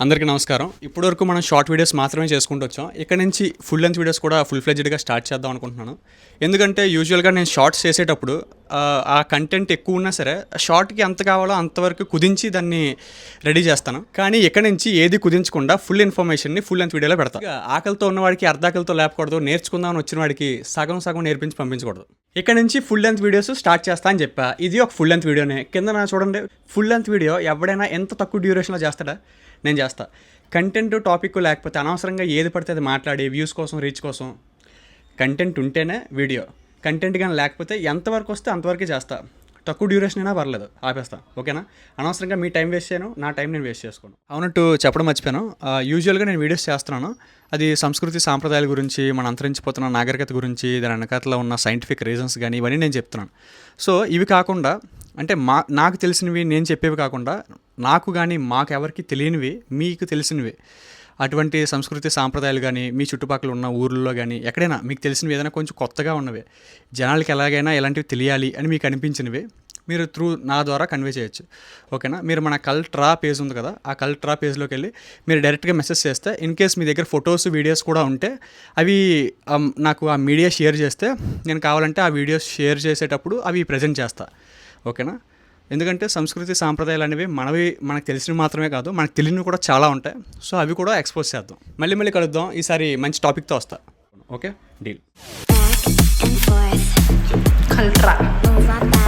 అందరికీ నమస్కారం. ఇప్పటివరకు మనం షార్ట్ వీడియోస్ మాత్రమే చేసుకుంటూ వచ్చాం. ఇక్కడ నుంచి ఫుల్ లెంత్ వీడియోస్ కూడా ఫుల్ ఫ్లెడ్జ్డ్గా స్టార్ట్ చేద్దాం అనుకుంటున్నాను. ఎందుకంటే యూజువల్గా నేను షార్ట్స్ చేసేటప్పుడు ఆ కంటెంట్ ఎక్కువ ఉన్నా సరే షార్ట్కి ఎంత కావాలో అంతవరకు కుదించి దాన్ని రెడీ చేస్తాను. కానీ ఇక్కడ నుంచి ఏది కుదించకుండా ఫుల్ ఇన్ఫర్మేషన్ని ఫుల్ లెంత్ వీడియోలో పెడతాను. ఆకలితో ఉన్నవాడికి అర్ధాకలితో లేపకూడదు, నేర్చుకుందామని వచ్చిన వాడికి సగం సగం నేర్పించి పంపించకూడదు. ఇక్కడ నుంచి ఫుల్ లెంత్ వీడియోస్ స్టార్ట్ చేస్తా అని చెప్పా. ఇది ఒక ఫుల్ లెంత్ వీడియోనే. కింద నా చూడండి, ఫుల్ లెంత్ వీడియో ఎవడైనా ఎంత తక్కువ డ్యూరేషన్లో చేస్తాడా? నేను చేస్తా. కంటెంట్ టాపిక్ లేకపోతే అనవసరంగా ఏది పడితే అది మాట్లాడి వ్యూస్ కోసం, రీచ్ కోసం. కంటెంట్ ఉంటేనే వీడియో, కంటెంట్ కానీ లేకపోతే ఎంతవరకు వస్తే అంతవరకే చేస్తా. తక్కువ డ్యూరేషన్ అయినా పర్లేదు, ఆపేస్తా. ఓకేనా? అనవసరంగా మీ టైం వేస్ట్ చేయను, నా టైం నేను వేస్ట్ చేసుకోను. అవునట్టు చెప్పడం మర్చిపోయాను. యూజువల్గా నేను వీడియోస్ చేస్తున్నాను, అది సంస్కృతి సాంప్రదాయాల గురించి, మన అంతరించిపోతున్న నాగరికత గురించి, దాని వెనకాతలో ఉన్న సైంటిఫిక్ రీజన్స్ కానీ ఇవన్నీ నేను చెప్తున్నాను. సో ఇవి కాకుండా అంటే నాకు తెలిసినవి నేను చెప్పేవి కాకుండా, నాకు కానీ మాకెవరికి తెలియనివి మీకు తెలిసినవి, అటువంటి సంస్కృతి సాంప్రదాయాలు కానీ మీ చుట్టుపక్కల ఉన్న ఊర్లలో కానీ ఎక్కడైనా మీకు తెలిసినవి ఏదైనా కొంచెం కొత్తగా ఉన్నవి, జనాలకి ఎలాగైనా ఇలాంటివి తెలియాలి అని మీకు అనిపించినవి మీరు నా ద్వారా కన్వే చేయొచ్చు. ఓకేనా? మీరు మన కల్ట్రా పేజ్ ఉంది కదా, ఆ కల్ట్రా పేజ్లోకి వెళ్ళి మీరు డైరెక్ట్గా మెసేజ్ చేస్తే, ఇన్ కేస్ మీ దగ్గర ఫొటోస్ వీడియోస్ కూడా ఉంటే అవి నాకు ఆ మీడియా షేర్ చేస్తే నేను కావాలంటే ఆ వీడియోస్ షేర్ చేసేటప్పుడు అవి ప్రజెంట్ చేస్తా. ఓకేనా? ఎందుకంటే సంస్కృతి సాంప్రదాయాలు అనేవి మనకు తెలిసినవి మాత్రమే కాదు, మనకు తెలియనివి కూడా చాలా ఉంటాయి. సో అవి కూడా ఎక్స్పోజ్ చేద్దాం. మళ్ళీ కలుద్దాం. ఈసారి మంచి టాపిక్తో వస్తా. Okay, deal. Back and forth. Cultura. Move on back.